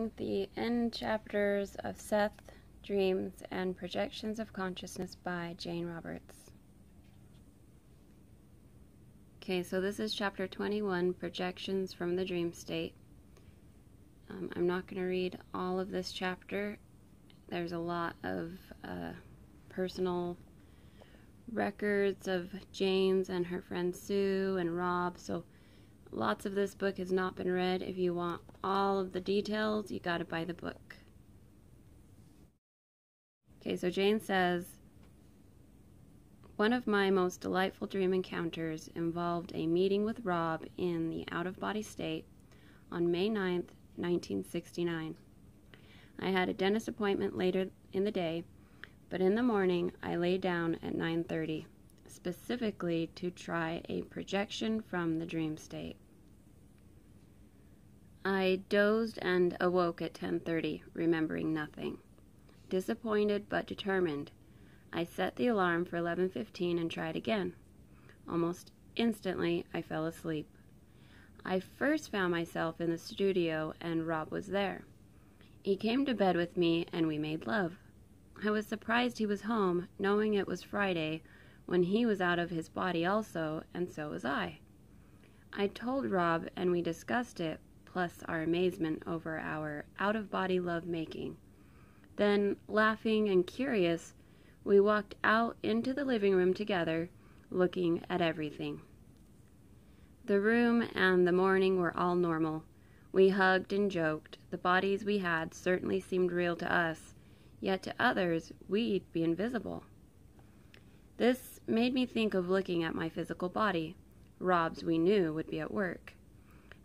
reading the end chapters of Seth-Dreams and Projections of Consciousness by Jane Roberts. Okay, so this is chapter 21, Projections from the Dream State. I'm not going to read all of this chapter. There's a lot of personal records of Jane's and her friend Sue and Rob, so lots of this book has not been read. If you want all of the details, you gotta buy the book. Okay, so Jane says, one of my most delightful dream encounters involved a meeting with Rob in the out-of-body state on May 9th, 1969. I had a dentist appointment later in the day, but in the morning I lay down at 9:30, specifically to try a projection from the dream state. I dozed and awoke at 10:30, remembering nothing. Disappointed but determined, I set the alarm for 11:15 and tried again. Almost instantly, I fell asleep. I first found myself in the studio and Rob was there. He came to bed with me and we made love. I was surprised he was home, knowing it was Friday, when he was out of his body also, and so was I. I told Rob and we discussed it, plus our amazement over our out-of-body love-making. Then, laughing and curious, we walked out into the living room together, looking at everything. The room and the morning were all normal. We hugged and joked. The bodies we had certainly seemed real to us, yet to others we'd be invisible. This made me think of looking at my physical body. Rob's we knew would be at work.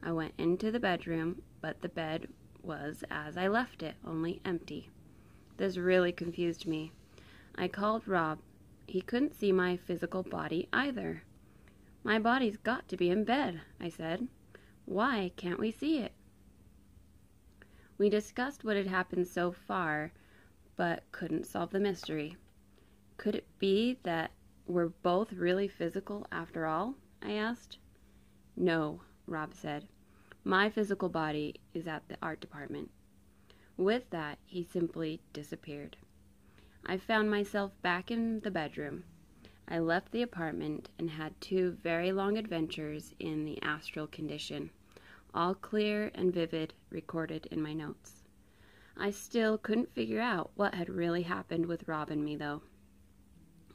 I went into the bedroom, but the bed was as I left it, only empty. This really confused me. I called Rob. He couldn't see my physical body either. My body's got to be in bed, I said. Why can't we see it? We discussed what had happened so far, but couldn't solve the mystery. Could it be that we're both really physical after all? I asked. No, Rob said. My physical body is at the art department. With that, he simply disappeared. I found myself back in the bedroom. I left the apartment and had 2 very long adventures in the astral condition, all clear and vivid, recorded in my notes. I still couldn't figure out what had really happened with Rob and me, though.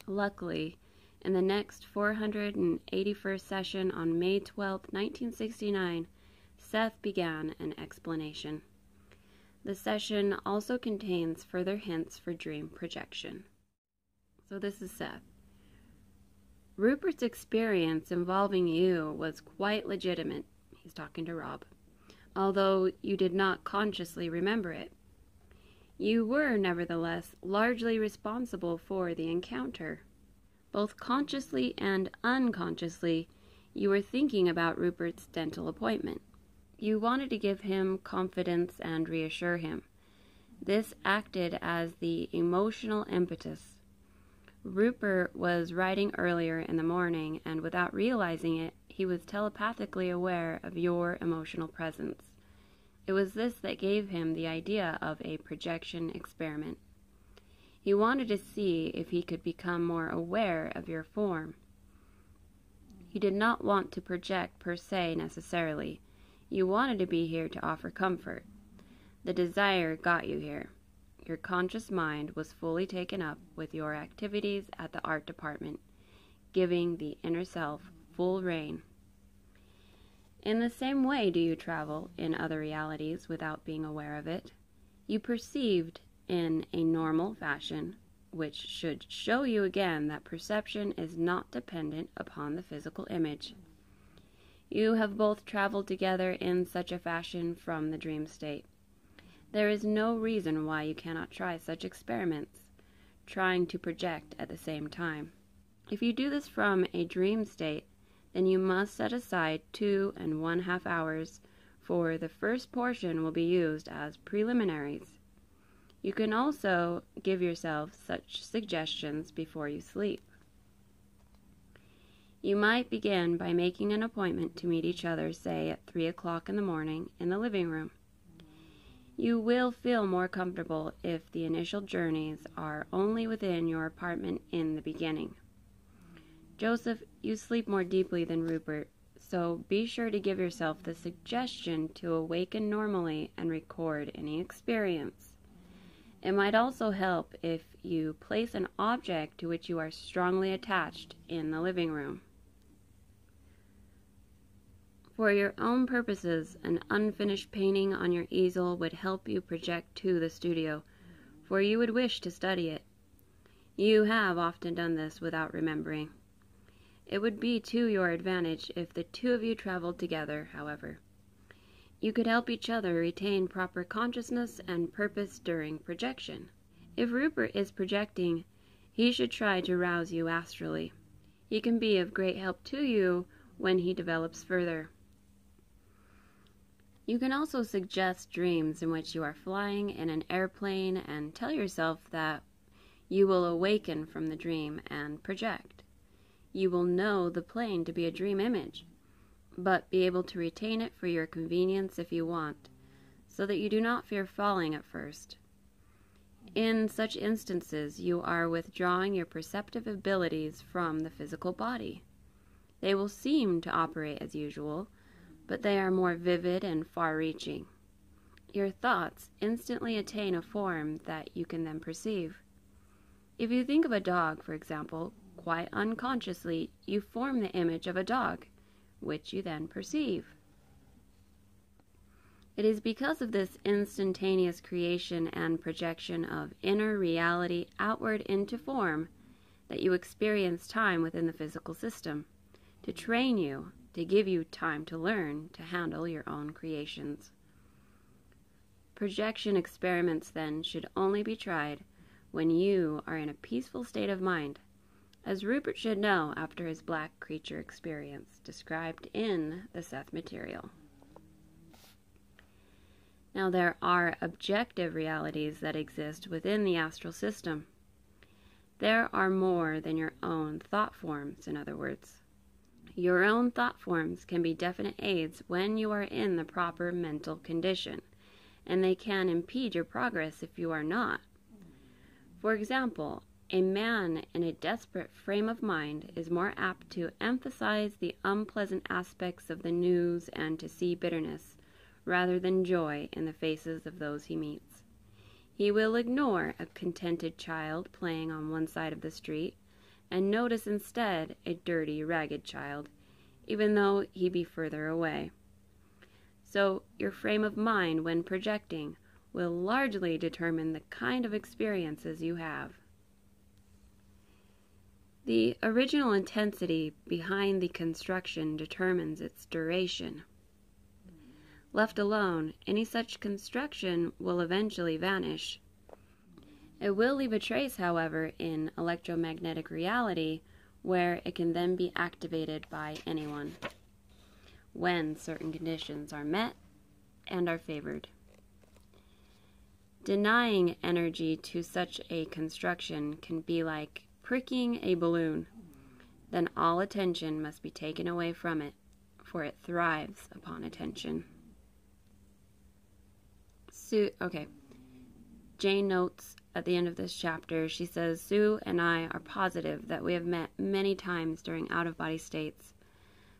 Luckily, in the next 481st session on May 12, 1969, Seth began an explanation. The session also contains further hints for dream projection. So this is Seth. Rupert's experience involving you was quite legitimate, he's talking to Rob, although you did not consciously remember it. You were, nevertheless, largely responsible for the encounter. Both consciously and unconsciously, you were thinking about Rupert's dental appointment. You wanted to give him confidence and reassure him. This acted as the emotional impetus. Rupert was writing earlier in the morning, and without realizing it, he was telepathically aware of your emotional presence. It was this that gave him the idea of a projection experiment. He wanted to see if he could become more aware of your form. He did not want to project per se necessarily. You wanted to be here to offer comfort. The desire got you here. Your conscious mind was fully taken up with your activities at the art department, giving the inner self full rein. In the same way do you travel in other realities without being aware of it. You perceived in a normal fashion, which should show you again that perception is not dependent upon the physical image. You have both traveled together in such a fashion from the dream state. There is no reason why you cannot try such experiments, trying to project at the same time. If you do this from a dream state, then you must set aside 2½ hours, for the first portion will be used as preliminaries. You can also give yourself such suggestions before you sleep. You might begin by making an appointment to meet each other, say at 3 o'clock in the morning in the living room. You will feel more comfortable if the initial journeys are only within your apartment in the beginning. Joseph, you sleep more deeply than Rupert, so be sure to give yourself the suggestion to awaken normally and record any experience. It might also help if you place an object to which you are strongly attached in the living room. For your own purposes, an unfinished painting on your easel would help you project to the studio, for you would wish to study it. You have often done this without remembering. It would be to your advantage if the two of you traveled together, however. You could help each other retain proper consciousness and purpose during projection. If Rupert is projecting, he should try to rouse you astrally. He can be of great help to you when he develops further. You can also suggest dreams in which you are flying in an airplane and tell yourself that you will awaken from the dream and project. You will know the plane to be a dream image, but be able to retain it for your convenience if you want, so that you do not fear falling at first. In such instances, you are withdrawing your perceptive abilities from the physical body. They will seem to operate as usual, but they are more vivid and far-reaching. Your thoughts instantly attain a form that you can then perceive. If you think of a dog, for example, quite unconsciously, you form the image of a dog, which you then perceive. It is because of this instantaneous creation and projection of inner reality outward into form that you experience time within the physical system, to train you, to give you time to learn to handle your own creations. Projection experiments, then, should only be tried when you are in a peaceful state of mind, as Rupert should know after his black creature experience, described in the Seth material. Now, there are objective realities that exist within the astral system. There are more than your own thought forms, in other words. Your own thought forms can be definite aids when you are in the proper mental condition, and they can impede your progress if you are not. For example, a man in a desperate frame of mind is more apt to emphasize the unpleasant aspects of the news and to see bitterness, rather than joy in the faces of those he meets. He will ignore a contented child playing on one side of the street, and notice instead a dirty, ragged child, even though he be further away. So your frame of mind when projecting will largely determine the kind of experiences you have. The original intensity behind the construction determines its duration. Left alone, any such construction will eventually vanish. It will leave a trace, however, in electromagnetic reality, where it can then be activated by anyone, when certain conditions are met and are favored. Denying energy to such a construction can be like pricking a balloon. Then all attention must be taken away from it, for it thrives upon attention. Jane notes at the end of this chapter, she says, Sue and I are positive that we have met many times during out-of-body states.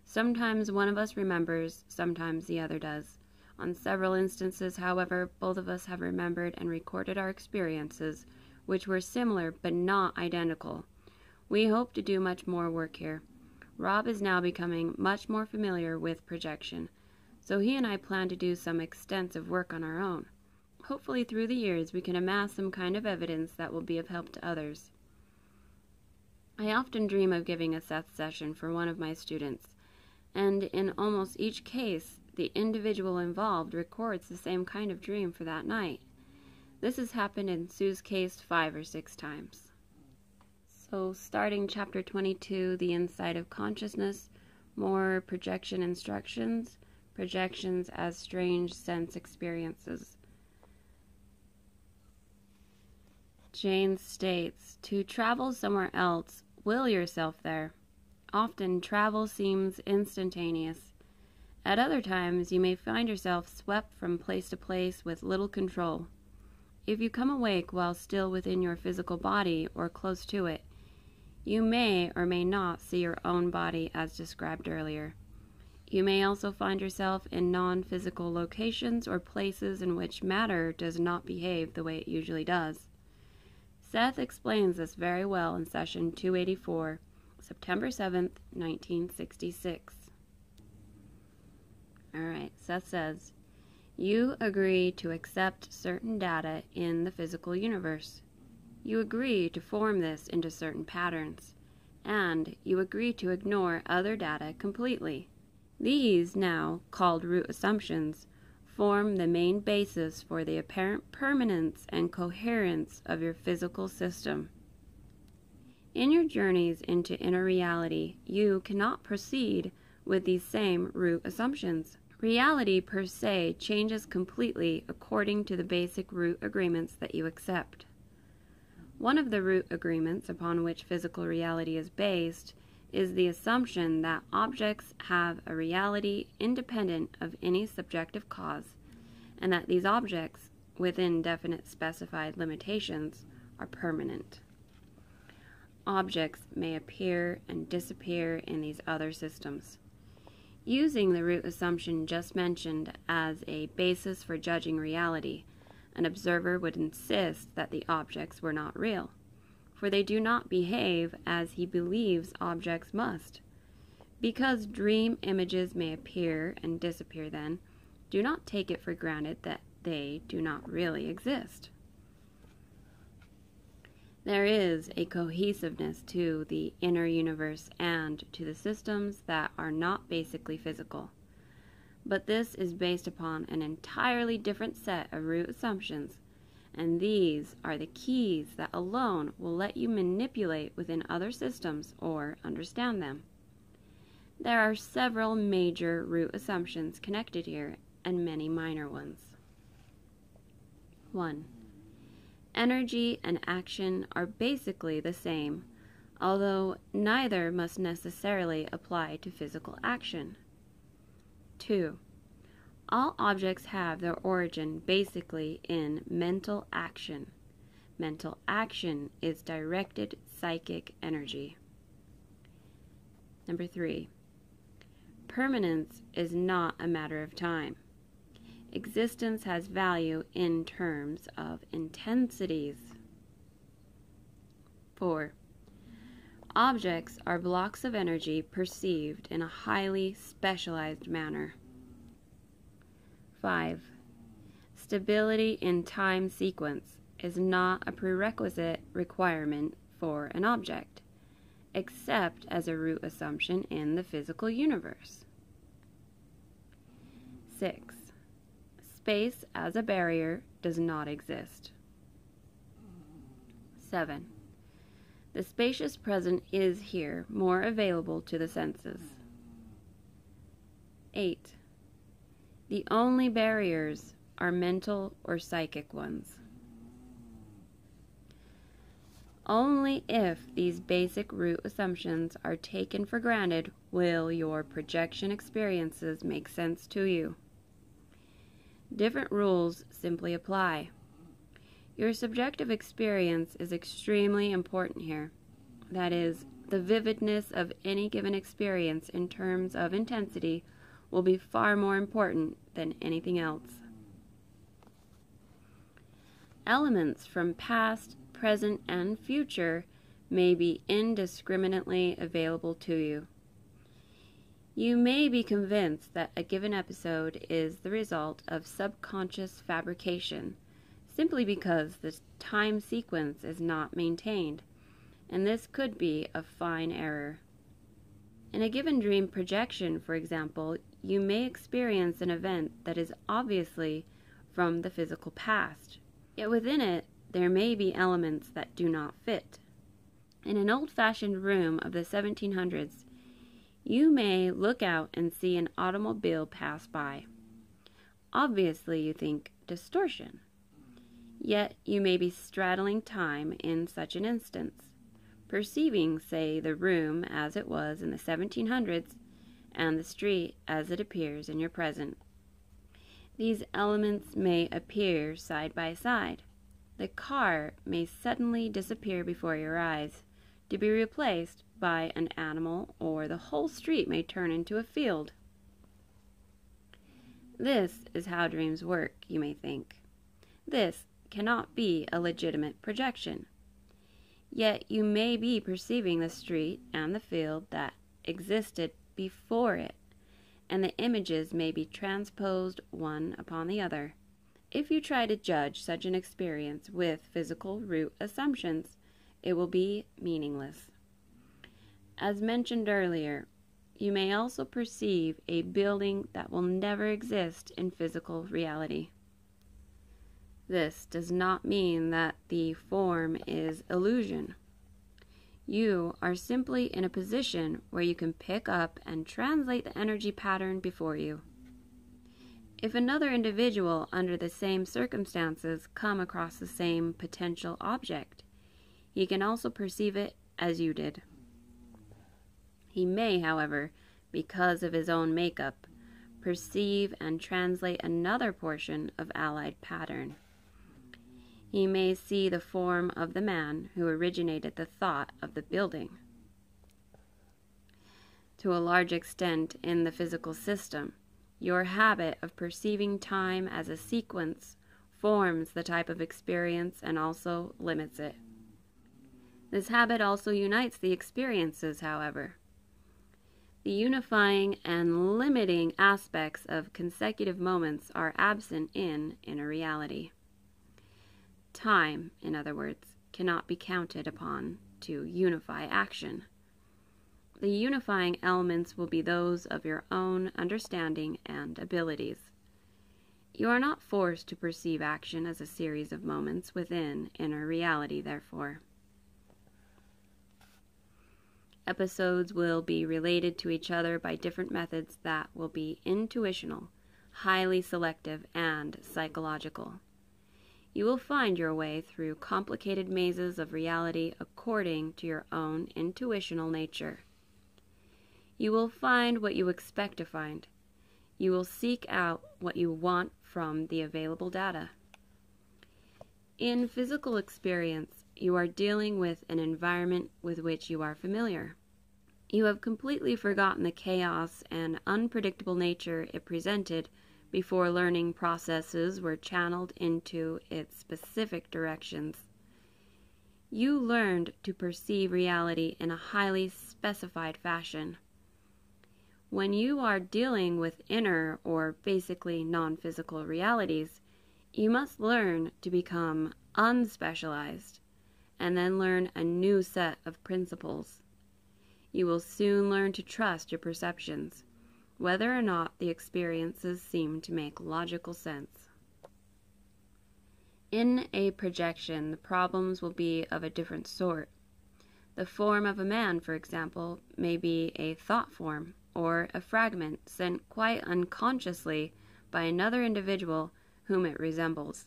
Sometimes one of us remembers, sometimes the other does. On several instances, however, both of us have remembered and recorded our experiences, which were similar but not identical. We hope to do much more work here. Rob is now becoming much more familiar with projection, so he and I plan to do some extensive work on our own. Hopefully through the years we can amass some kind of evidence that will be of help to others. I often dream of giving a Seth session for one of my students, and in almost each case, the individual involved records the same kind of dream for that night. This has happened in Sue's case 5 or 6 times. So starting chapter 22, the insight of consciousness, more projection instructions, projections as strange sense experiences. Jane states, to travel somewhere else, will yourself there. Often travel seems instantaneous, At other times, you may find yourself swept from place to place with little control. If you come awake while still within your physical body or close to it, you may or may not see your own body as described earlier. You may also find yourself in non-physical locations or places in which matter does not behave the way it usually does. Seth explains this very well in session 284, September 7th, 1966. Alright, Seth says, you agree to accept certain data in the physical universe. You agree to form this into certain patterns, and you agree to ignore other data completely. These, now called root assumptions, form the main basis for the apparent permanence and coherence of your physical system. In your journeys into inner reality, you cannot proceed with these same root assumptions. Reality per se changes completely according to the basic root agreements that you accept. One of the root agreements upon which physical reality is based is the assumption that objects have a reality independent of any subjective cause, and that these objects, within definite specified limitations, are permanent. Objects may appear and disappear in these other systems. Using the root assumption just mentioned as a basis for judging reality, an observer would insist that the objects were not real, for they do not behave as he believes objects must. Because dream images may appear and disappear then, do not take it for granted that they do not really exist. There is a cohesiveness to the inner universe and to the systems that are not basically physical. But this is based upon an entirely different set of root assumptions, and these are the keys that alone will let you manipulate within other systems or understand them. There are several major root assumptions connected here and many minor ones. 1. Energy and action are basically the same, although neither must necessarily apply to physical action. 2. All objects have their origin basically in mental action. Mental action is directed psychic energy. Number 3. Permanence is not a matter of time. Existence has value in terms of intensities. 4. Objects are blocks of energy perceived in a highly specialized manner. 5. Stability in time sequence is not a prerequisite requirement for an object, except as a root assumption in the physical universe. 6. Space as a barrier does not exist. 7. The spacious present is here more available to the senses. 8. The only barriers are mental or psychic ones. Only if these basic root assumptions are taken for granted will your projection experiences make sense to you. Different rules simply apply. Your subjective experience is extremely important here. That is, the vividness of any given experience in terms of intensity will be far more important than anything else. Elements from past, present, and future may be indiscriminately available to you. You may be convinced that a given episode is the result of subconscious fabrication, simply because the time sequence is not maintained, and this could be a fine error. In a given dream projection, for example, you may experience an event that is obviously from the physical past, yet within it there may be elements that do not fit. In an old-fashioned room of the 1700s, you may look out and see an automobile pass by. Obviously, you think, distortion. Yet you may be straddling time in such an instance, perceiving, say, the room as it was in the 1700s, and the street as it appears in your present. These elements may appear side by side. The car may suddenly disappear before your eyes, to be replaced by an animal, or the whole street may turn into a field. This is how dreams work, you may think. This cannot be a legitimate projection. Yet you may be perceiving the street and the field that existed before it, and the images may be transposed one upon the other. If you try to judge such an experience with physical root assumptions, it will be meaningless. As mentioned earlier, you may also perceive a building that will never exist in physical reality. This does not mean that the form is illusion. You are simply in a position where you can pick up and translate the energy pattern before you. If another individual under the same circumstances come across the same potential object, he can also perceive it as you did. He may, however, because of his own makeup, perceive and translate another portion of allied pattern. He may see the form of the man who originated the thought of the building. To a large extent in the physical system, your habit of perceiving time as a sequence forms the type of experience and also limits it. This habit also unites the experiences, however. The unifying and limiting aspects of consecutive moments are absent in inner reality. Time, in other words, cannot be counted upon to unify action. The unifying elements will be those of your own understanding and abilities. You are not forced to perceive action as a series of moments within inner reality, therefore. Episodes will be related to each other by different methods that will be intuitional, highly selective, and psychological. You will find your way through complicated mazes of reality according to your own intuitional nature. You will find what you expect to find. You will seek out what you want from the available data. In physical experience, you are dealing with an environment with which you are familiar. You have completely forgotten the chaos and unpredictable nature it presented before learning processes were channeled into its specific directions. You learned to perceive reality in a highly specified fashion. When you are dealing with inner or basically non-physical realities, you must learn to become unspecialized and then learn a new set of principles. You will soon learn to trust your perceptions, whether or not the experiences seem to make logical sense. In a projection, the problems will be of a different sort. The form of a man, for example, may be a thought form or a fragment sent quite unconsciously by another individual whom it resembles.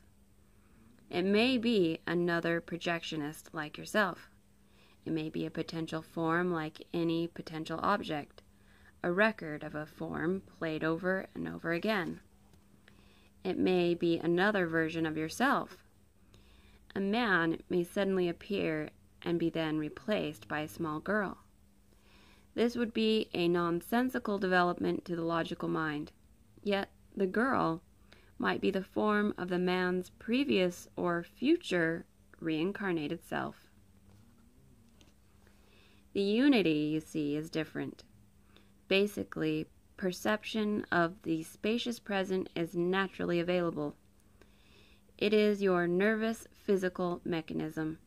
It may be another projectionist like yourself. It may be a potential form like any potential object, a record of a form played over and over again. It may be another version of yourself. A man may suddenly appear and be then replaced by a small girl. This would be a nonsensical development to the logical mind, yet the girl might be the form of the man's previous or future reincarnated self. The unity, you see, is different. Basically, perception of the spacious present is naturally available. It is your nervous physical mechanism,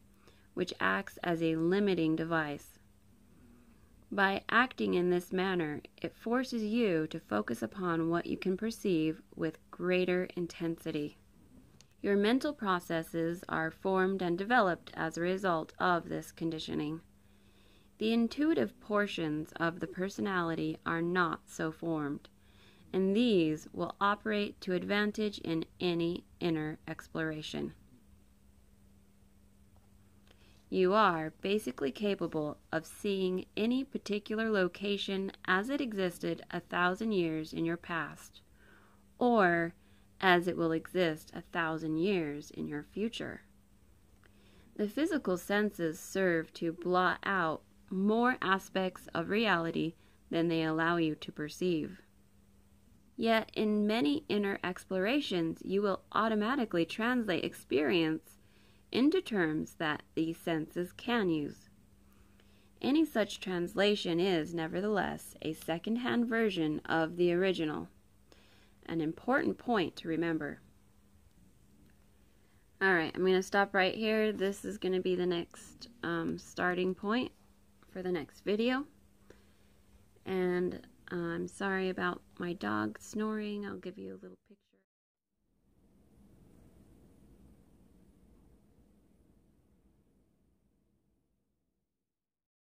which acts as a limiting device. By acting in this manner, it forces you to focus upon what you can perceive with greater intensity. Your mental processes are formed and developed as a result of this conditioning. The intuitive portions of the personality are not so formed, and these will operate to advantage in any inner exploration. You are basically capable of seeing any particular location as it existed 1,000 years in your past, or as it will exist 1,000 years in your future. The physical senses serve to blot out more aspects of reality than they allow you to perceive. Yet in many inner explorations, you will automatically translate experience into terms that these senses can use. Any such translation is, nevertheless, a second-hand version of the original. An important point to remember. Alright, I'm going to stop right here. This is going to be the next starting point for the next video. And I'm sorry about my dog snoring. I'll give you a little picture.